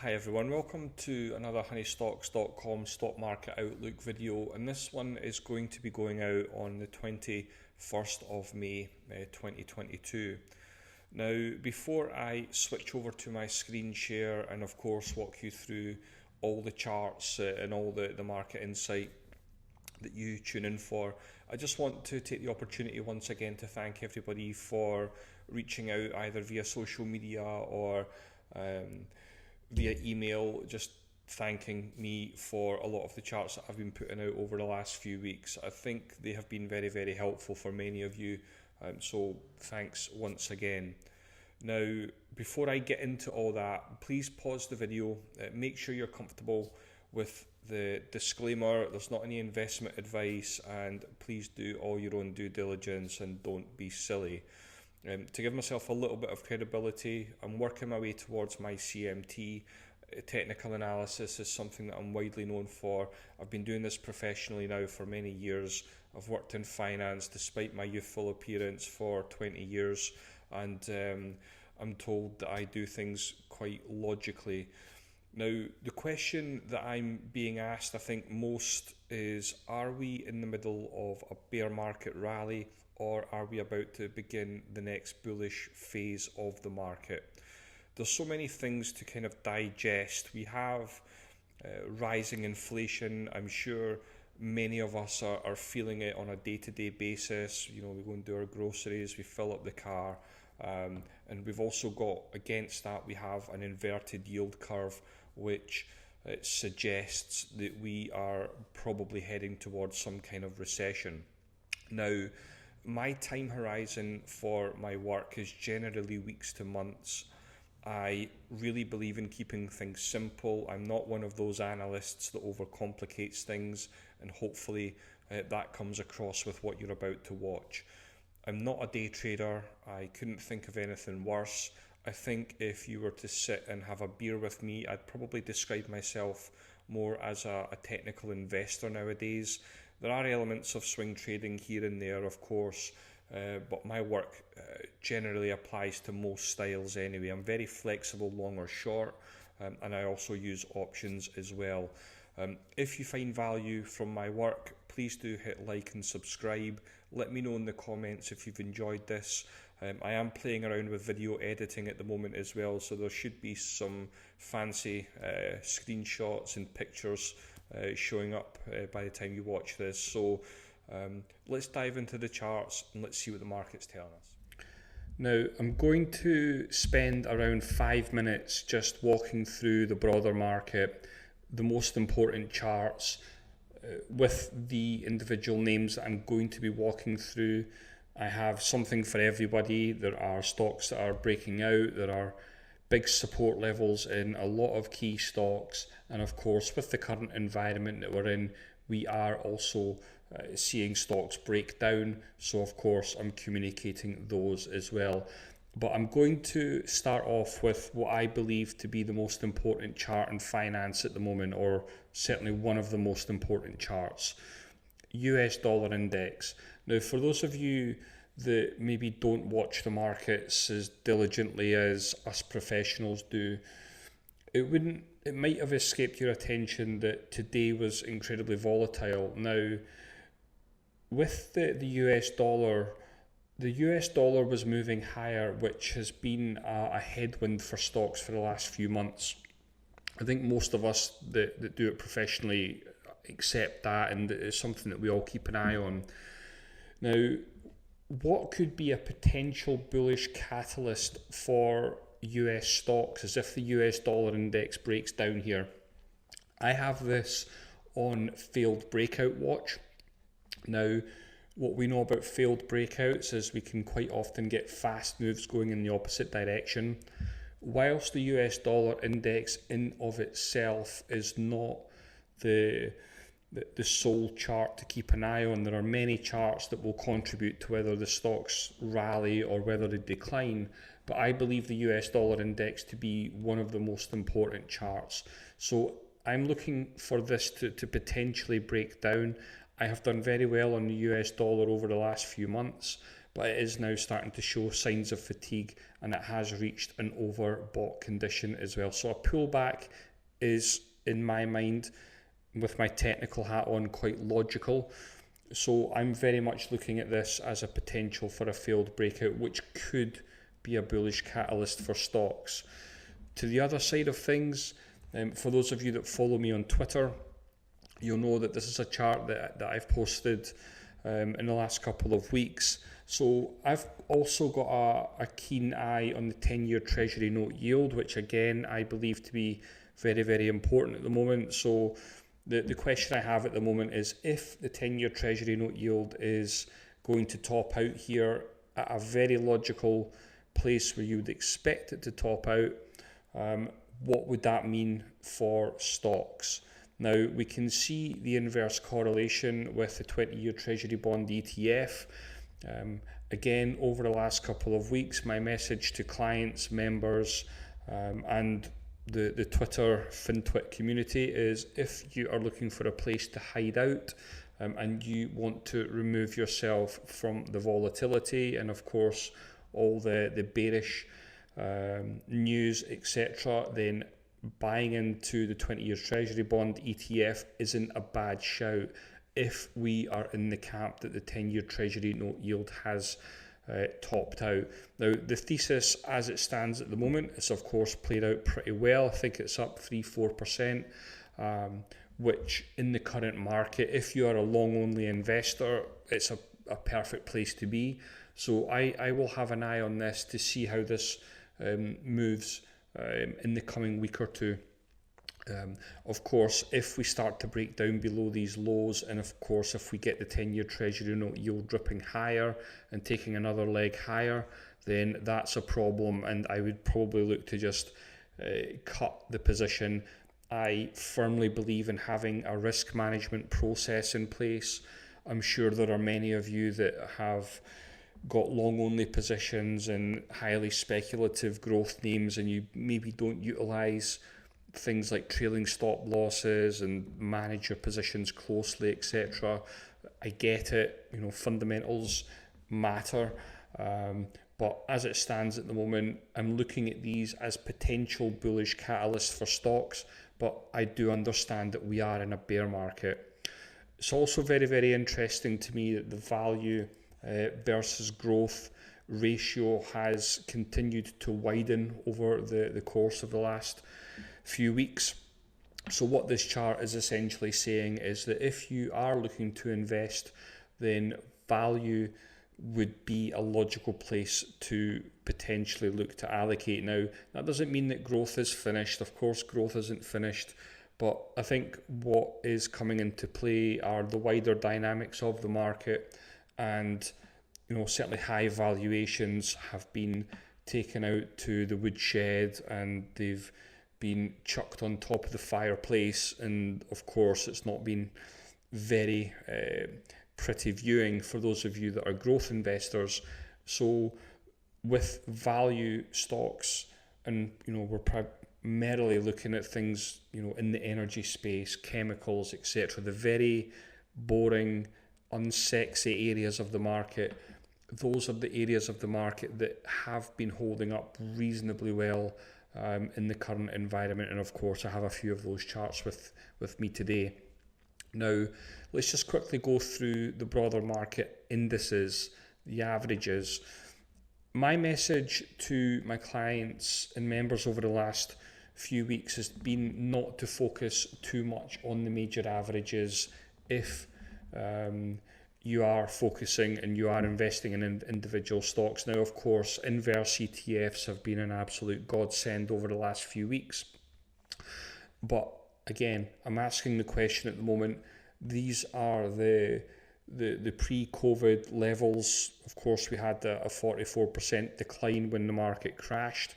Hi everyone, welcome to another honeystocks.com stock market outlook video, and this one is going to be going out on the 21st of May 2022. Now, before I switch over to my screen share and of course walk you through all the charts and all the market insight that you tune in for, I just want to take the opportunity once again to thank everybody for reaching out either via social media or via email, just thanking me for a lot of the charts that I've been putting out over the last few weeks. I think they have been very, very helpful for many of you, so thanks once again. Now, before I get into all that, please pause the video, make sure you're comfortable with the disclaimer. There's not any investment advice, and please do all your own due diligence and don't be silly. To give myself a little bit of credibility, I'm working my way towards my CMT. Technical analysis is something that I'm widely known for. I've been doing this professionally now for many years. I've worked in finance despite my youthful appearance for 20 years, and I'm told that I do things quite logically. Now, the question that I'm being asked, I think most, is are we in the middle of a bear market rally, or are we about to begin the next bullish phase of the market? There's so many things to kind of digest. We have rising inflation. I'm sure many of us are feeling it on a day-to-day basis. You know, we go and do our groceries, we fill up the car, and we've also got, against that, we have an inverted yield curve, which suggests that we are probably heading towards some kind of recession. Now, my time horizon for my work is generally weeks to months. I really believe in keeping things simple. I'm not one of those analysts that overcomplicates things, and hopefully that comes across with what you're about to watch. I'm not a day trader. I couldn't think of anything worse. I think if you were to sit and have a beer with me, I'd probably describe myself more as a technical investor nowadays. There are elements of swing trading here and there, of course, but my work generally applies to most styles anyway. I'm very flexible, long or short, and I also use options as well. If you find value from my work, please do hit like and subscribe. Let me know in the comments if you've enjoyed this. I am playing around with video editing at the moment as well, so there should be some fancy screenshots and pictures showing up by the time you watch this. So let's dive into the charts and let's see what the market's telling us. Now, I'm going to spend around 5 minutes just walking through the broader market, the most important charts, with the individual names that I'm going to be walking through. I have something for everybody. There are stocks that are breaking out. There are big support levels in a lot of key stocks, and of course with the current environment that we're in, we are also seeing stocks break down, so of course I'm communicating those as well. But I'm going to start off with what I believe to be the most important chart in finance at the moment, or certainly one of the most important charts. US dollar index. Now, for those of you that maybe don't watch the markets as diligently as us professionals do, it might have escaped your attention that today was incredibly volatile. Now, with the US dollar, the US dollar was moving higher, which has been a headwind for stocks for the last few months. I think most of us that do it professionally accept that, and it's something that we all keep an eye on. Now, what could be a potential bullish catalyst for US stocks as if the US dollar index breaks down here? I have this on failed breakout watch. Now, what we know about failed breakouts is we can quite often get fast moves going in the opposite direction. Whilst the US dollar index in of itself is not the sole chart to keep an eye on, there are many charts that will contribute to whether the stocks rally or whether they decline, but I believe the US dollar index to be one of the most important charts. So I'm looking for this to potentially break down. I have done very well on the US dollar over the last few months, but it is now starting to show signs of fatigue, and it has reached an overbought condition as well. So a pullback is, in my mind, with my technical hat on, quite logical. So I'm very much looking at this as a potential for a failed breakout, which could be a bullish catalyst for stocks. To the other side of things, for those of you that follow me on Twitter, you'll know that this is a chart that I've posted in the last couple of weeks. So I've also got a keen eye on the 10-year Treasury note yield, which again I believe to be very, very important at the moment. So the question I have at the moment is, if the 10-year Treasury note yield is going to top out here at a very logical place where you would expect it to top out, what would that mean for stocks? Now, we can see the inverse correlation with the 20-year Treasury bond ETF. Again, over the last couple of weeks, my message to clients, members, and the Twitter FinTwit community is, if you are looking for a place to hide out and you want to remove yourself from the volatility and of course all the bearish news, etc., then buying into the 20-year Treasury bond ETF isn't a bad shout if we are in the camp that the 10-year Treasury note yield has topped out. Now, the thesis as it stands at the moment is of course played out pretty well. I think it's up 3-4%, which in the current market, if you are a long only investor, it's a perfect place to be. So I will have an eye on this to see how this moves in the coming week or two. Of course, if we start to break down below these lows, and of course if we get the 10-year Treasury note yield dripping higher and taking another leg higher, then that's a problem, and I would probably look to just cut the position. I firmly believe in having a risk management process in place. I'm sure there are many of you that have got long only positions in highly speculative growth names, and you maybe don't utilize things like trailing stop losses and manage your positions closely, etc. I get it, fundamentals matter, but as it stands at the moment, I'm looking at these as potential bullish catalysts for stocks, but I do understand that we are in a bear market. It's also very, very interesting to me that the value versus growth ratio has continued to widen over the course of the last few weeks. So what this chart is essentially saying is that if you are looking to invest, then value would be a logical place to potentially look to allocate. Now, that doesn't mean that growth is finished. Of course, growth isn't finished, but I think what is coming into play are the wider dynamics of the market, and certainly high valuations have been taken out to the woodshed and they've been chucked on top of the fireplace, and of course it's not been very pretty viewing for those of you that are growth investors. So with value stocks, and we're primarily looking at things in the energy space, chemicals, etc., the very boring, unsexy areas of the market, those are the areas of the market that have been holding up reasonably well in the current environment. And of course I have a few of those charts with me today. Now let's just quickly go through the broader market indices, the averages. My message to my clients and members over the last few weeks has been not to focus too much on the major averages if you are focusing and you are investing in individual stocks. Now, of course, inverse ETFs have been an absolute godsend over the last few weeks. But again, I'm asking the question at the moment, these are the pre-COVID levels. Of course, we had a 44% decline when the market crashed.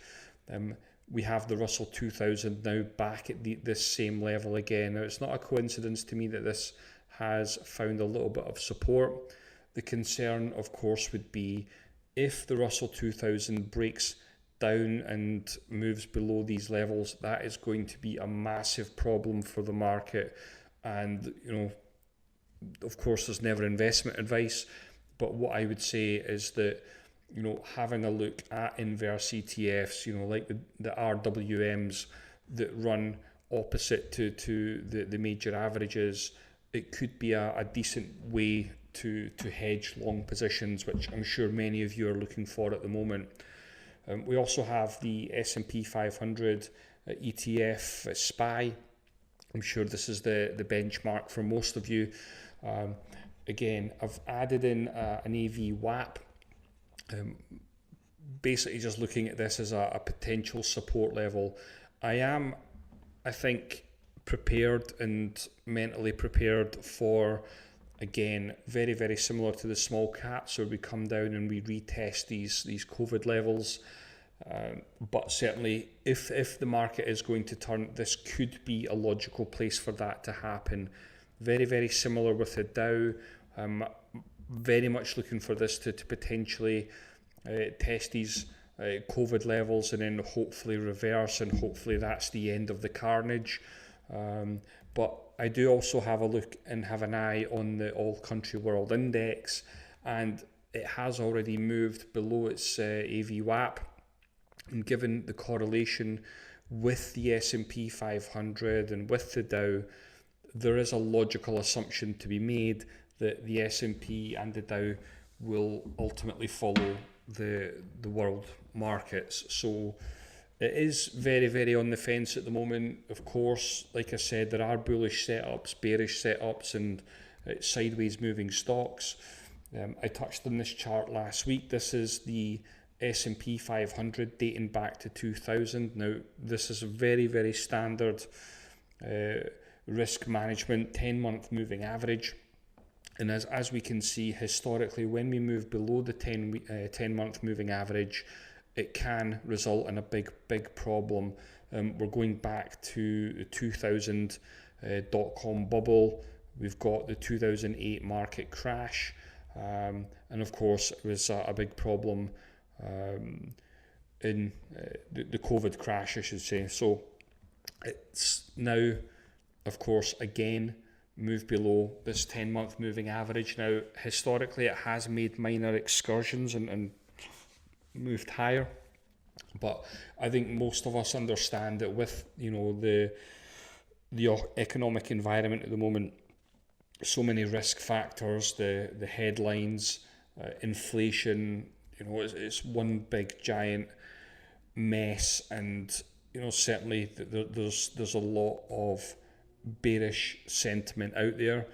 We have the Russell 2000 now back at this same level again. Now, it's not a coincidence to me that this has found a little bit of support. The concern, of course, would be if the Russell 2000 breaks down and moves below these levels, that is going to be a massive problem for the market. And, of course, there's never investment advice, But what I would say is that, having a look at inverse ETFs, like the RWMs that run opposite to the major averages, it could be a decent way to hedge long positions, which I'm sure many of you are looking for at the moment. We also have the S&P 500 ETF Spy. I'm sure this is the benchmark for most of you. Again, I've added in an AV WAP. Basically just looking at this as a potential support level. I think, prepared and mentally prepared for, again, very, very similar to the small caps, where we come down and we retest these COVID levels. But certainly, if the market is going to turn, this could be a logical place for that to happen. Very, very similar with the Dow. Very much looking for this to potentially test these COVID levels and then hopefully reverse, and hopefully that's the end of the carnage. But I do also have a look and have an eye on the All Country World Index, and it has already moved below its AV WAP. And given the correlation with the S&P 500 and with the Dow, there is a logical assumption to be made that the S&P and the Dow will ultimately follow the world markets. So it is very, very on the fence at the moment. Of course, like I said, there are bullish setups, bearish setups, and sideways moving stocks. I touched on this chart last week. This is the S&P 500 dating back to 2000. Now, this is a very, very standard risk management 10-month moving average. And as we can see historically, when we move below the 10-month moving average, it can result in a big problem. We're going back to the 2000 dot-com bubble. We've got the 2008 market crash. And of course, it was a big problem in the COVID crash, I should say. So it's now, of course, again, move below this 10-month moving average. Now, historically, it has made minor excursions and moved higher, but I think most of us understand that with the economic environment at the moment, so many risk factors, the headlines, inflation, it's one big giant mess, and certainly there's a lot of bearish sentiment out there.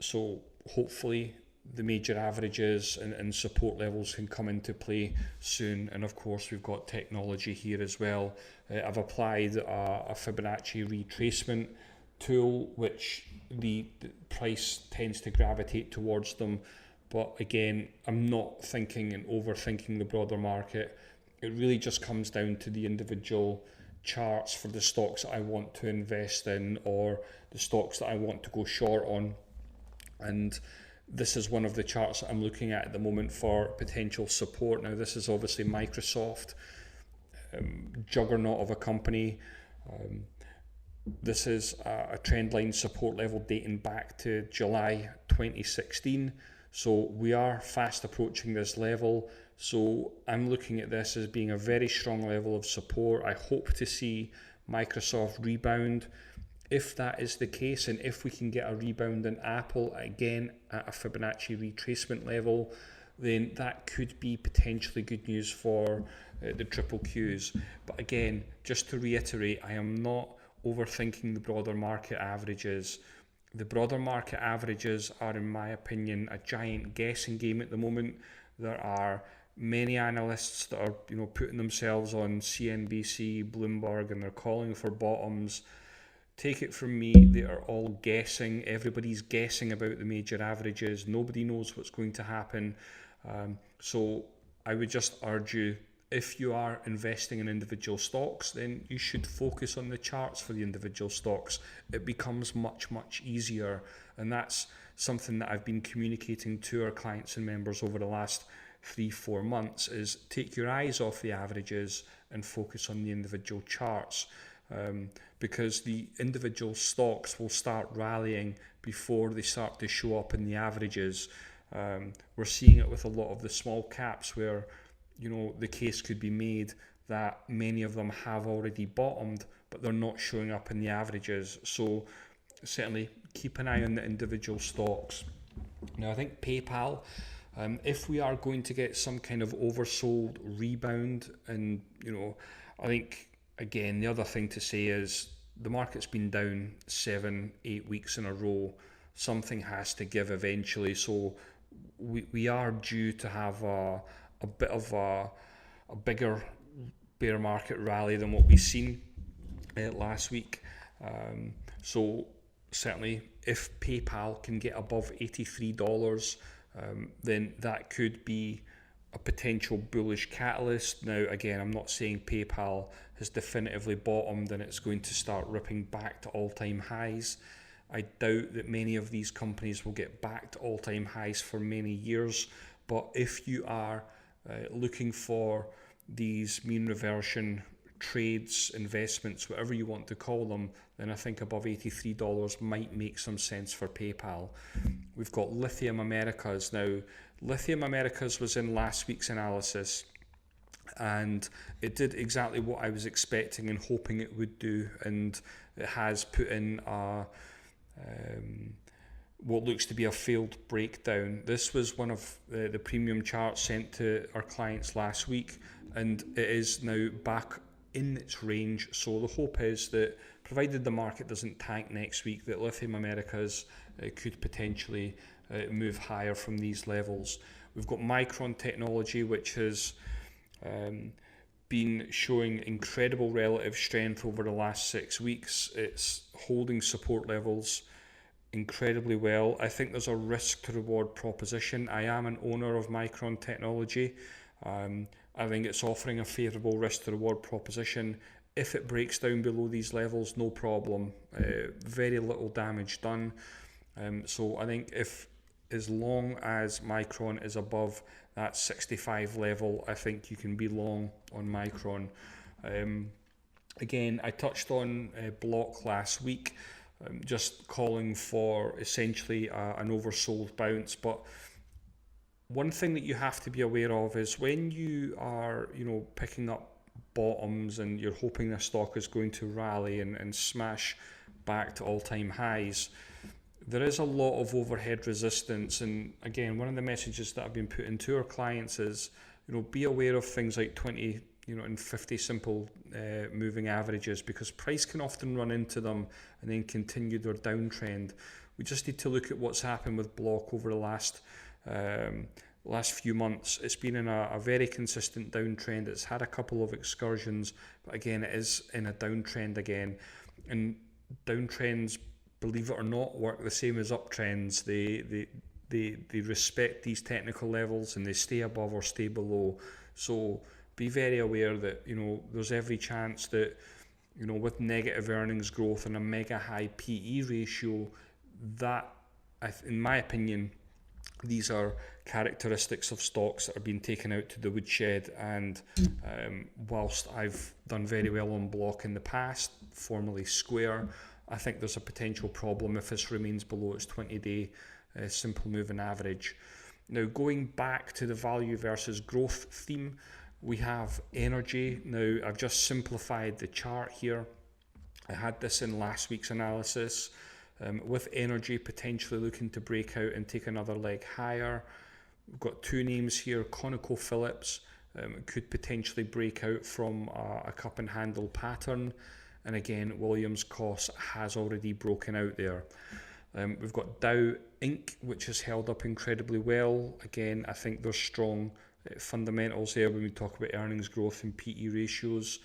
So hopefully the major averages and support levels can come into play soon. And of course, we've got technology here as well. I've applied a Fibonacci retracement tool, which the price tends to gravitate towards them. But again, I'm not thinking and overthinking the broader market. It really just comes down to the individual charts for the stocks that I want to invest in, or the stocks that I want to go short on. And this is one of the charts that I'm looking at the moment for potential support. Now, this is obviously Microsoft, juggernaut of a company. This is a trend line support level dating back to July 2016. So we are fast approaching this level. So I'm looking at this as being a very strong level of support. I hope to see Microsoft rebound. If that is the case, and if we can get a rebound in Apple again at a Fibonacci retracement level, then that could be potentially good news for the triple Qs. But again, just to reiterate, I am not overthinking the broader market averages. The broader market averages are, in my opinion, a giant guessing game at the moment. There are many analysts that are putting themselves on CNBC, Bloomberg, and they're calling for bottoms. Take it from me, they are all guessing. Everybody's guessing about the major averages. Nobody knows what's going to happen. So I would just urge you, if you are investing in individual stocks, then you should focus on the charts for the individual stocks. It becomes much, much easier. And that's something that I've been communicating to our clients and members over the last 3-4 months, is take your eyes off the averages and focus on the individual charts. Because the individual stocks will start rallying before they start to show up in the averages. We're seeing it with a lot of the small caps where, the case could be made that many of them have already bottomed, but they're not showing up in the averages. So certainly keep an eye on the individual stocks. Now, I think PayPal, if we are going to get some kind of oversold rebound, and I think again the other thing to say is the market's been down 7-8 weeks in a row. Something has to give eventually, so we are due to have a bit of a bigger bear market rally than what we've seen last week. So certainly if PayPal can get above $83, then that could be a potential bullish catalyst. Now again, I'm not saying PayPal has definitively bottomed and it's going to start ripping back to all-time highs. I doubt that many of these companies will get back to all-time highs for many years, but if you are looking for these mean reversion trades, investments, whatever you want to call them, then I think above $83 might make some sense for PayPal. We've got Lithium Americas. Now, Lithium Americas was in last week's analysis, and it did exactly what I was expecting and hoping it would do, and it has put in what looks to be a failed breakdown. This was one of the premium charts sent to our clients last week, and it is now back in its range. So the hope is that, provided the market doesn't tank next week, that Lithium Americas could potentially move higher from these levels. We've got Micron Technology, which has been showing incredible relative strength over the last 6 weeks. It's holding support levels incredibly well. I think there's a risk to reward proposition. I am an owner of Micron Technology. I think it's offering a favourable risk to reward proposition. If it breaks down below these levels, no problem. Very little damage done. So I think as long as Micron is above that 65 level, I think you can be long on Micron. Again, I touched on Block last week, just calling for essentially an oversold bounce. But one thing that you have to be aware of is when you are, picking up bottoms and you're hoping the stock is going to rally and smash back to all-time highs, there is a lot of overhead resistance. And again, one of the messages that I've been putting to our clients is, be aware of things like 20, and 50 simple moving averages, because price can often run into them and then continue their downtrend. We just need to look at what's happened with Block over the last few months. It's been in a very consistent downtrend. It's had a couple of excursions, but again, it is in a downtrend again. And downtrends, believe it or not, work the same as uptrends. They respect these technical levels and they stay above or stay below. So be very aware that there's every chance that with negative earnings growth and a mega high PE ratio, that in my opinion, these are characteristics of stocks that are being taken out to the woodshed. And whilst I've done very well on Block in the past, formerly Square, I think there's a potential problem if this remains below its 20-day simple moving average. Now, going back to the value versus growth theme, we have energy. Now, I've just simplified the chart here. I had this in last week's analysis. With energy potentially looking to break out and take another leg higher. We've got two names here. ConocoPhillips could potentially break out from a cup and handle pattern. And again, Williams Cost has already broken out there. We've got Dow Inc, which has held up incredibly well. Again, I think there's strong fundamentals there when we talk about earnings growth and PE ratios.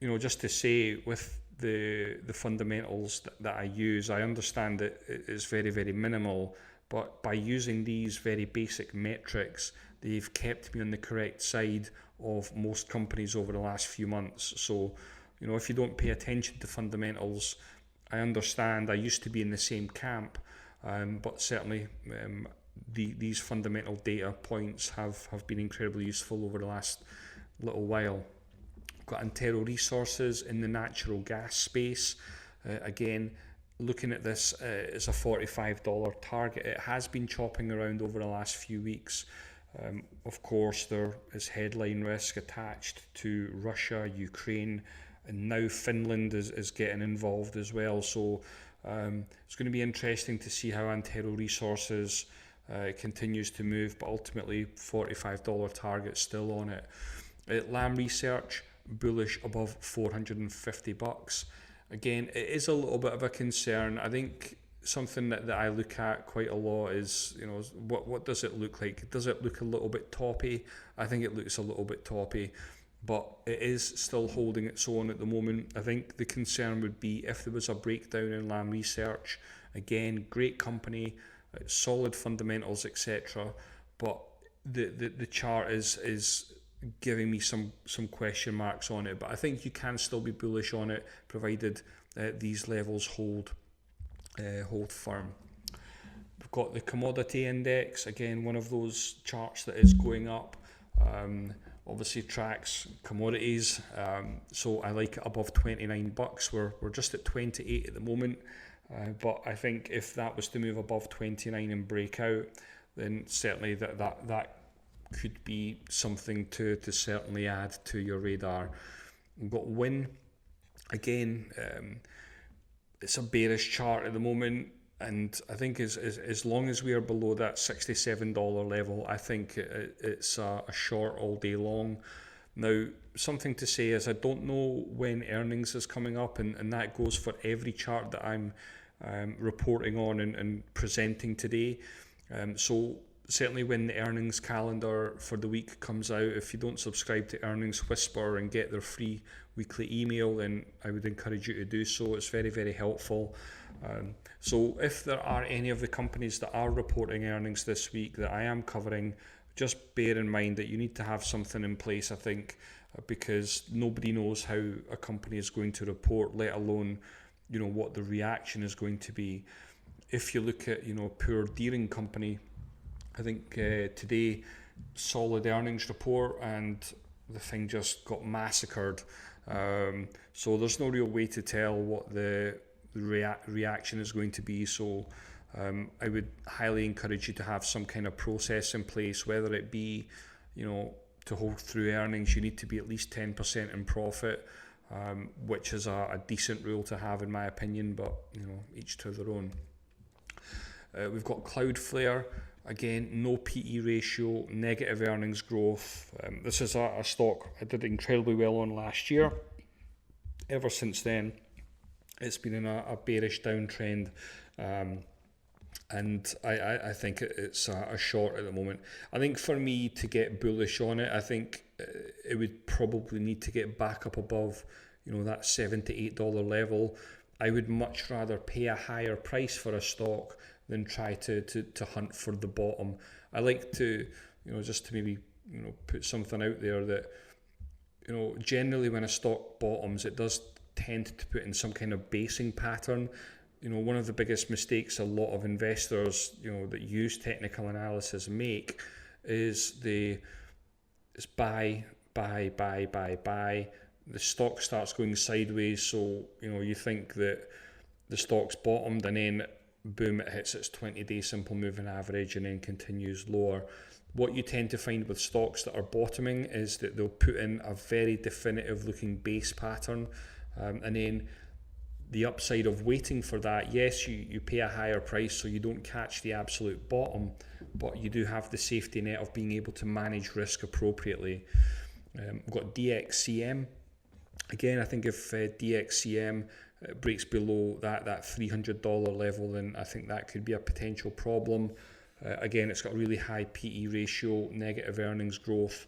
Just to say, with the fundamentals that I use, I understand that it is very, very minimal, but by using these very basic metrics, they've kept me on the correct side of most companies over the last few months. So, if you don't pay attention to fundamentals, I understand. I used to be in the same camp, but certainly these fundamental data points have been incredibly useful over the last little while. Got Antero Resources in the natural gas space. Again, looking at this as a $45 target. It has been chopping around over the last few weeks. Of course, there is headline risk attached to Russia, Ukraine, and now Finland is getting involved as well. So it's going to be interesting to see how Antero Resources continues to move, but ultimately $45 target still on it. Lam Research, bullish above $450. Again, it is a little bit of a concern. I think something that I look at quite a lot is, you know, what does it look like? Does it look a little bit toppy? I think it looks a little bit toppy, but it is still holding its own at the moment. I think the concern would be if there was a breakdown in Lam Research. Again, great company, solid fundamentals, etc. But the chart is giving me some question marks on it. But I think you can still be bullish on it, provided these levels hold firm. We've got the commodity index, again one of those charts that is going up. Obviously tracks commodities, so I like it above $29. We're just at 28 at the moment, but I think if that was to move above 29 and break out, then certainly that could be something to certainly add to your radar. We've got WIN, again, it's a bearish chart at the moment, and I think as long as we are below that $67 level, I think it's a short all day long. Now, something to say is I don't know when earnings is coming up, and that goes for every chart that I'm reporting on and presenting today. So certainly when the earnings calendar for the week comes out, if you don't subscribe to Earnings Whisper and get their free weekly email, then I would encourage you to do so. It's very, very helpful. So if there are any of the companies that are reporting earnings this week that I am covering, just bear in mind that you need to have something in place, I think, because nobody knows how a company is going to report, let alone, you know, what the reaction is going to be. If you look at, you know, Poor Deering Company, I think today, solid earnings report, and the thing just got massacred. So there's no real way to tell what the reaction is going to be. So I would highly encourage you to have some kind of process in place, whether it be, you know, to hold through earnings, you need to be at least 10% in profit, which is a decent rule to have in my opinion, but, you know, each to their own. We've got Cloudflare. Again, no PE ratio, negative earnings growth. This is a stock I did incredibly well on last year. Ever since then, it's been in a bearish downtrend, and I think it's a short at the moment. I think for me to get bullish on it, I think it would probably need to get back up above, you know, that $7 to $8 level. I would much rather pay a higher price for a stock than try to hunt for the bottom. I like to, you know, just to maybe, you know, put something out there that, you know, generally when a stock bottoms, it does tend to put in some kind of basing pattern. You know, one of the biggest mistakes a lot of investors, you know, that use technical analysis make is it's buy. The stock starts going sideways, so, you know, you think that the stock's bottomed, and then boom, it hits its 20-day simple moving average and then continues lower. What you tend to find with stocks that are bottoming is that they'll put in a very definitive looking base pattern, and then the upside of waiting for that, yes, you pay a higher price so you don't catch the absolute bottom, but you do have the safety net of being able to manage risk appropriately. We've got Dxcm. Again, I think if Dxcm breaks below that $300 level, then I think that could be a potential problem. Again, it's got a really high PE ratio, negative earnings growth.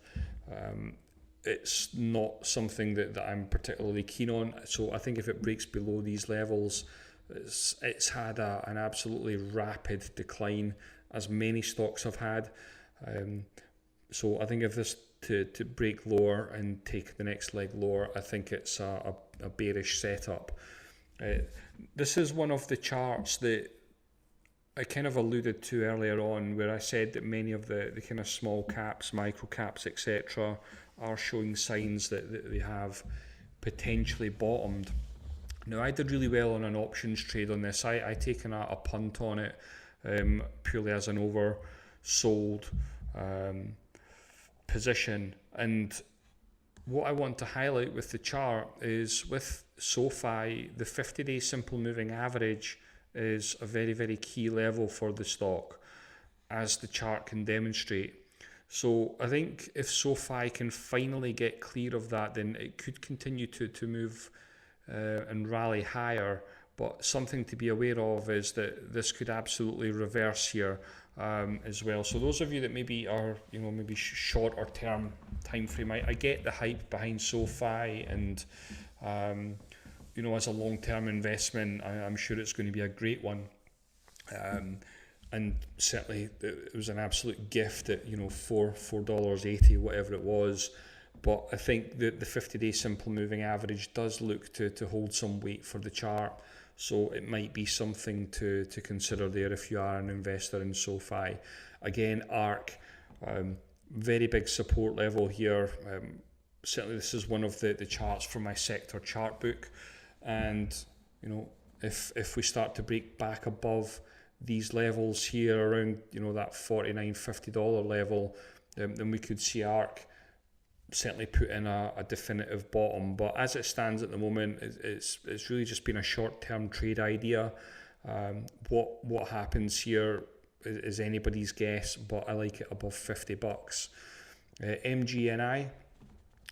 It's not something that I'm particularly keen on. So I think if it breaks below these levels, it's had an absolutely rapid decline, as many stocks have had. So I think if this to break lower and take the next leg lower, I think it's a bearish setup. This is one of the charts that I kind of alluded to earlier on, where I said that many of the kind of small caps, micro caps, etc., are showing signs that they have potentially bottomed. Now, I did really well on an options trade on this. I taken a punt on it purely as an oversold position. And what I want to highlight with the chart is with SoFi, the 50-day simple moving average is a very, very key level for the stock, as the chart can demonstrate. So I think if SoFi can finally get clear of that, then it could continue to move and rally higher. But something to be aware of is that this could absolutely reverse here as well. So those of you that maybe are, maybe shorter term time frame, I get the hype behind SoFi, and as a long term investment, I'm sure it's going to be a great one. And certainly it was an absolute gift at $4.80, whatever it was. But I think that the 50-day simple moving average does look to hold some weight for the chart. So it might be something to consider there if you are an investor in SoFi. Again, ARK, very big support level here. Certainly this is one of the charts from my sector chart book. And, if we start to break back above these levels here around, that $49, $50 level, then we could see ARK certainly put in a definitive bottom. But as it stands at the moment, it's really just been a short-term trade idea. What happens here is anybody's guess, but I like it above $50. MGNI,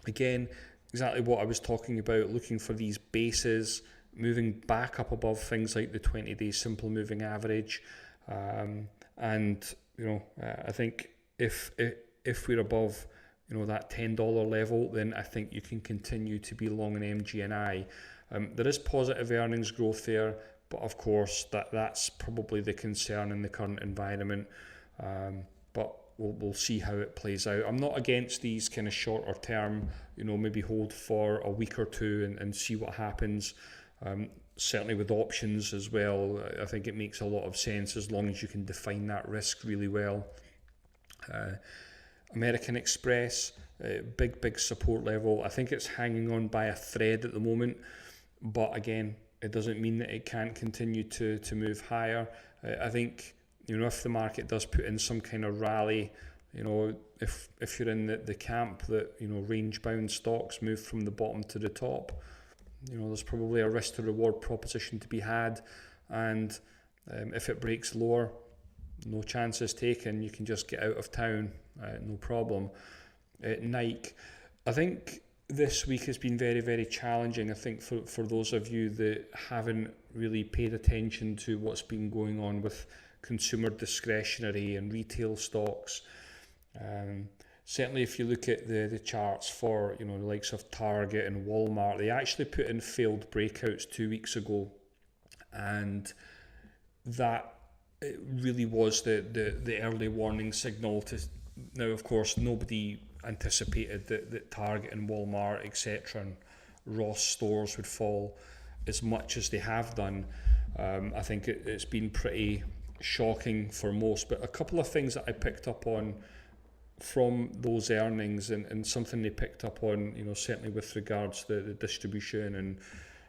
again, exactly what I was talking about, looking for these bases, moving back up above things like the 20-day simple moving average. I think if we're above that $10 level, then I think you can continue to be long in MGNI. There is positive earnings growth there, but of course that's probably the concern in the current environment. But we'll see how it plays out. I'm not against these kind of shorter term, maybe hold for a week or two and see what happens. Certainly with options as well, I think it makes a lot of sense as long as you can define that risk really well. American Express, big support level. I think it's hanging on by a thread at the moment, but again, it doesn't mean that it can't continue to move higher. I think, if the market does put in some kind of rally, if you're in the camp that, range bound stocks move from the bottom to the top, there's probably a risk to reward proposition to be had. And if it breaks lower, no chances taken, you can just get out of town, no problem. Nike, I think this week has been very, very challenging. I think for those of you that haven't really paid attention to what's been going on with consumer discretionary and retail stocks, certainly if you look at the charts for the likes of Target and Walmart, they actually put in failed breakouts 2 weeks ago, and that it really was the early warning signal to. Now, of course, nobody anticipated that Target and Walmart, etc., and Ross stores would fall as much as they have done. I think it's been pretty shocking for most, but a couple of things that I picked up on from those earnings, and something they picked up on, certainly with regards to the distribution and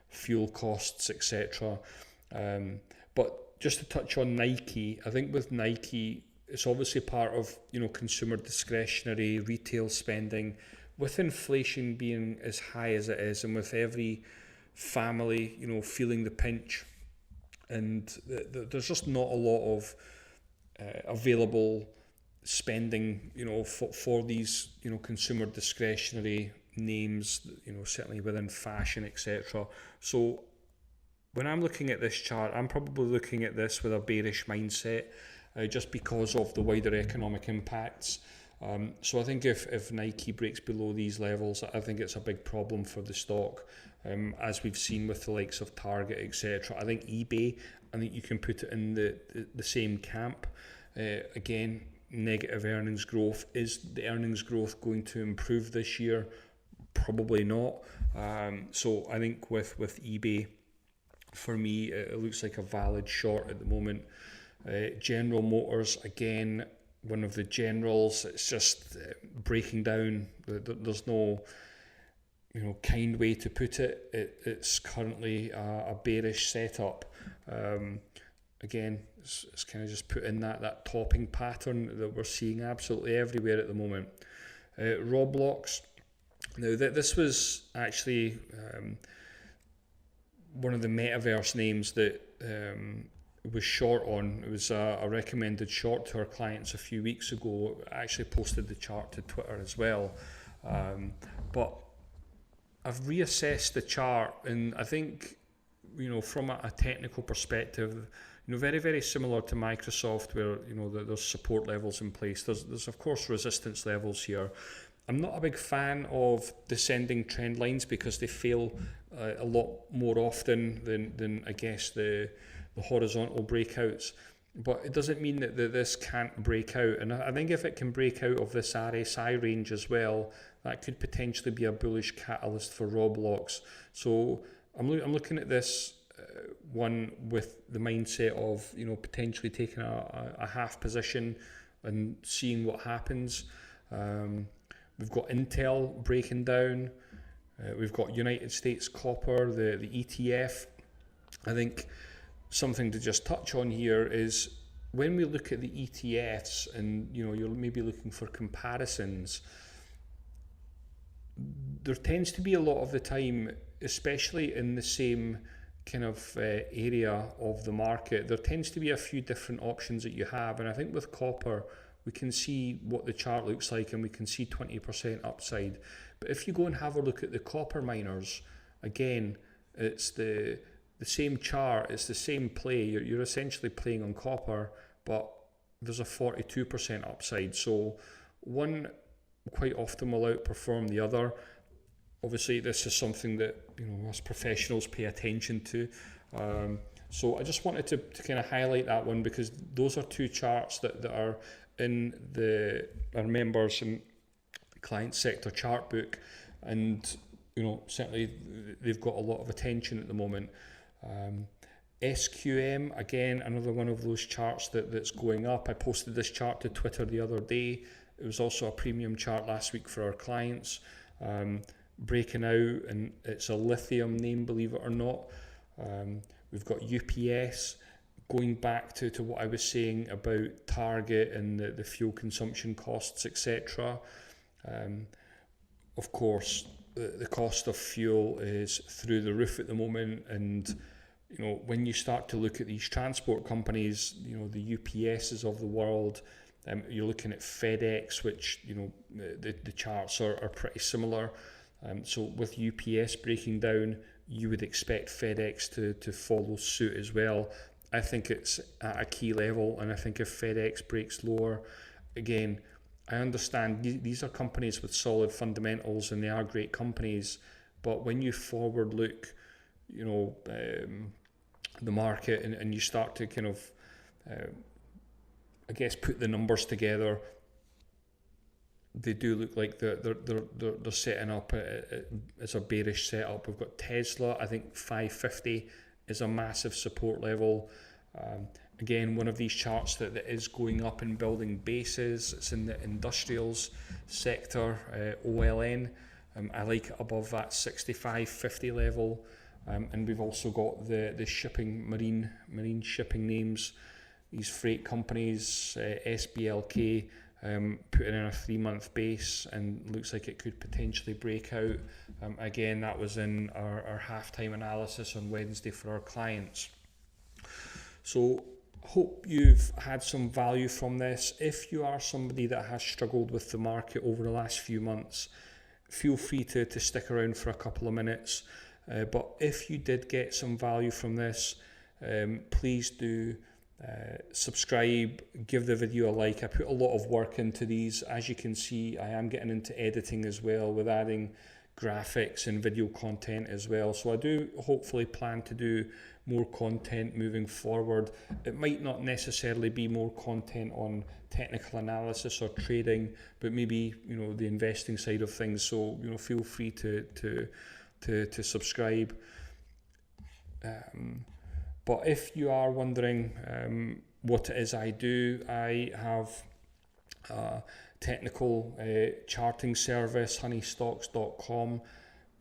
fuel costs, etc. But just to touch on Nike, I think with Nike, it's obviously part of consumer discretionary retail spending. With inflation being as high as it is, and with every family feeling the pinch, and there's just not a lot of available spending for these consumer discretionary names, certainly within fashion, etc. So when I'm looking at this chart, I'm probably looking at this with a bearish mindset, just because of the wider economic impacts. So I think if Nike breaks below these levels, I think it's a big problem for the stock, as we've seen with the likes of Target, etc. I think eBay, I think you can put it in the same camp. Again, negative earnings growth. Is the earnings growth going to improve this year? Probably not. So I think with eBay, for me, it looks like a valid short at the moment. General Motors, again, one of the generals, it's just breaking down. There's no kind way to put it, it's currently a bearish setup. Again, it's kind of just put in that topping pattern that we're seeing absolutely everywhere at the moment. Roblox. Now, this was actually one of the metaverse names that was short on. It was a recommended short to our clients a few weeks ago. I actually posted the chart to Twitter as well. But I've reassessed the chart, and I think, from a technical perspective, very, very similar to Microsoft, where, there's support levels in place. There's of course resistance levels here. I'm not a big fan of descending trend lines because they fail a lot more often than I guess the horizontal breakouts. But it doesn't mean that this can't break out. And I think if it can break out of this RSI range as well, that could potentially be a bullish catalyst for Roblox. So I'm looking at this one with the mindset of, potentially taking a half position and seeing what happens. We've got Intel breaking down. We've got United States Copper, the ETF. I think something to just touch on here is when we look at the ETFs and, you're maybe looking for comparisons, there tends to be a lot of the time, especially in the same kind of area of the market, there tends to be a few different options that you have. And I think with copper, we can see what the chart looks like and we can see 20% upside. But if you go and have a look at the copper miners, again, it's the same chart, it's the same play. You're essentially playing on copper, but there's a 42% upside. So one quite often will outperform the other. Obviously, this is something that us professionals pay attention to. So I just wanted to kind of highlight that one because those are two charts that are in our members and client sector chart book, and certainly they've got a lot of attention at the moment. SQM, again, another one of those charts that's going up. I posted this chart to Twitter the other day. It was also a premium chart last week for our clients, breaking out, and it's a lithium name, believe it or not. We've got UPS, going back to what I was saying about Target and the fuel consumption costs, etc. Of course, the cost of fuel is through the roof at the moment, and when you start to look at these transport companies, the UPSs of the world, you're looking at FedEx, which the charts are pretty similar. So with UPS breaking down, you would expect FedEx to follow suit as well. I think it's at a key level, and I think if FedEx breaks lower, again, I understand these are companies with solid fundamentals and they are great companies, but when you forward look, the market and you start to kind of, I guess, put the numbers together, they do look like they're setting up as a bearish setup. We've got Tesla. I think 550 is a massive support level. Again, one of these charts that is going up and building bases. It's in the industrials sector, OLN. I like it above that 65.50 level. And we've also got the shipping, marine shipping names, these freight companies, SBLK, putting in a 3-month base and looks like it could potentially break out. Again, that was in our halftime analysis on Wednesday for our clients. So hope you've had some value from this. If you are somebody that has struggled with the market over the last few months, feel free to stick around for a couple of minutes. But if you did get some value from this, please do subscribe, give the video a like. I put a lot of work into these. As you can see, I am getting into editing as well, with adding graphics and video content as well. So I do hopefully plan to do more content moving forward. It might not necessarily be more content on technical analysis or trading, but maybe the investing side of things. So feel free to subscribe. But if you are wondering what it is I do, I have a technical charting service, honeystocks.com.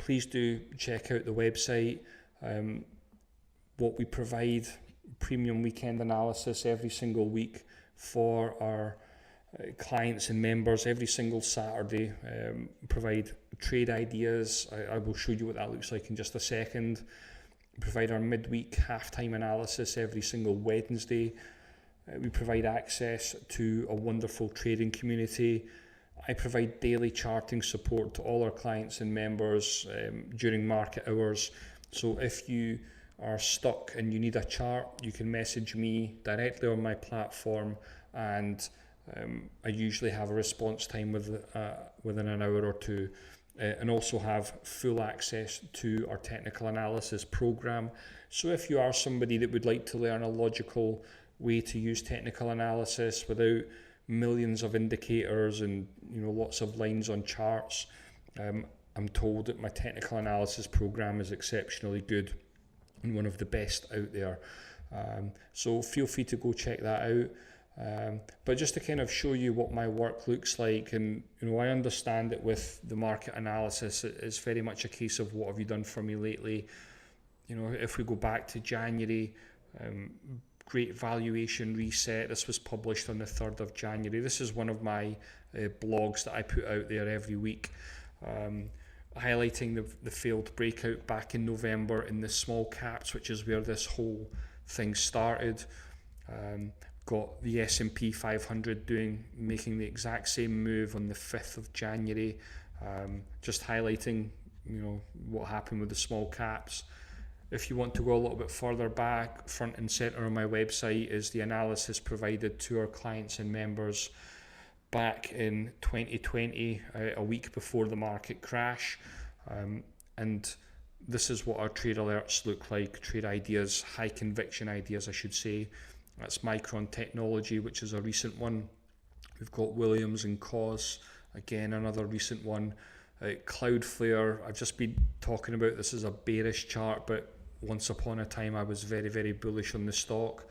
please do check out the website. What we provide, premium weekend analysis every single week for our clients and members every single Saturday. Provide trade ideas. I will show you what that looks like in just a second. Provide our midweek halftime analysis every single Wednesday. We provide access to a wonderful trading community. I provide daily charting support to all our clients and members during market hours. So if you are stuck and you need a chart, you can message me directly on my platform, and I usually have a response time within an hour or two, and also have full access to our technical analysis program. So if you are somebody that would like to learn a logical way to use technical analysis without millions of indicators and lots of lines on charts, I'm told that my technical analysis program is exceptionally good and one of the best out there. So feel free to go check that out. But just to kind of show you what my work looks like, and I understand that with the market analysis, it's very much a case of what have you done for me lately. If we go back to January, Great Valuation Reset. This was published on the 3rd of January. This is one of my blogs that I put out there every week, highlighting the failed breakout back in November in the small caps, which is where this whole thing started. Got the S&P 500 making the exact same move on the 5th of January, just highlighting what happened with the small caps. If you want to go a little bit further back, front and center on my website is the analysis provided to our clients and members back in 2020, a week before the market crash. And this is what our trade alerts look like, trade ideas, high conviction ideas, I should say. That's Micron Technology, which is a recent one. We've got Williams and Cause, again, another recent one. Cloudflare, I've just been talking about this as a bearish chart, but once upon a time I was very, very bullish on the stock.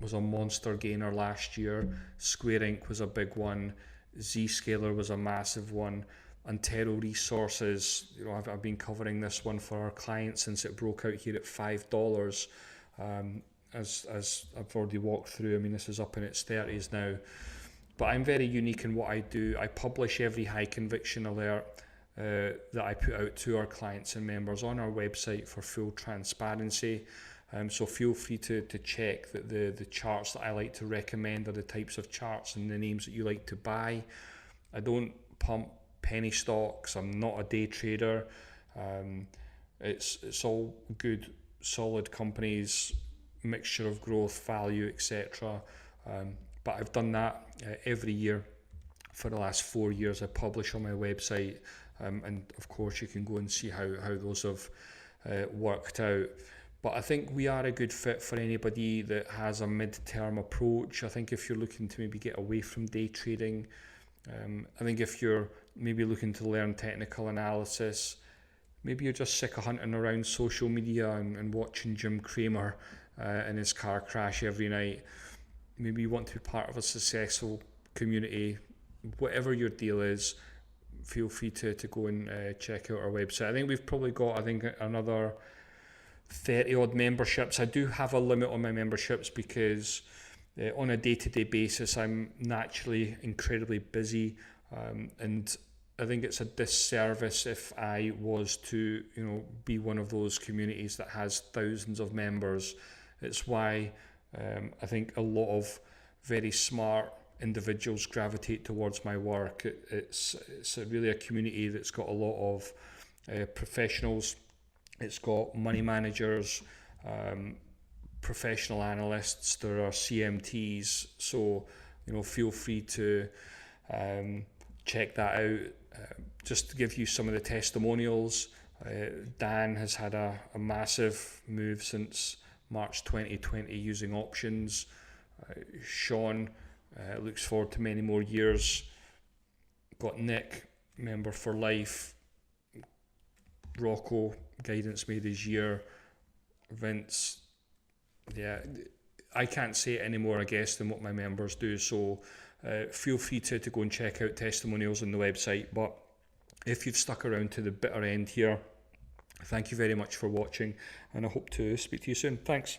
Was a monster gainer last year. Square Inc was a big one. Zscaler was a massive one. Antero Resources, I've been covering this one for our clients since it broke out here at $5. As I've already walked through, this is up in its 30s now. But I'm very unique in what I do. I publish every high conviction alert that I put out to our clients and members on our website for full transparency. So feel free to check that the charts that I like to recommend are the types of charts and the names that you like to buy. I don't pump penny stocks. I'm not a day trader. It's all good, solid companies, mixture of growth, value, etc. But I've done that every year for the last 4 years. I publish on my website, and of course you can go and see how those have worked out. But I think we are a good fit for anybody that has a mid-term approach. I think if you're looking to maybe get away from day trading, I think if you're maybe looking to learn technical analysis, maybe you're just sick of hunting around social media and watching Jim Cramer in his car crash every night. Maybe you want to be part of a successful community. Whatever your deal is, feel free to go and check out our website. I think we've probably got another 30 odd memberships. I do have a limit on my memberships because on a day-to-day basis I'm naturally incredibly busy, and I think it's a disservice if I was to be one of those communities that has thousands of members. It's why I think a lot of very smart individuals gravitate towards my work. It's really a community that's got a lot of professionals. It's got money managers, professional analysts, there are CMTs, so feel free to check that out. Just to give you some of the testimonials, Dan has had a massive move since March 2020 using options. Sean looks forward to many more years. Got Nick, member for life. Rocco, guidance made his year. Vince, yeah, I can't say it any more, I guess, than what my members do. So feel free to go and check out testimonials on the website. But If you've stuck around to the bitter end here, thank you very much for watching, and I hope to speak to you soon. Thanks.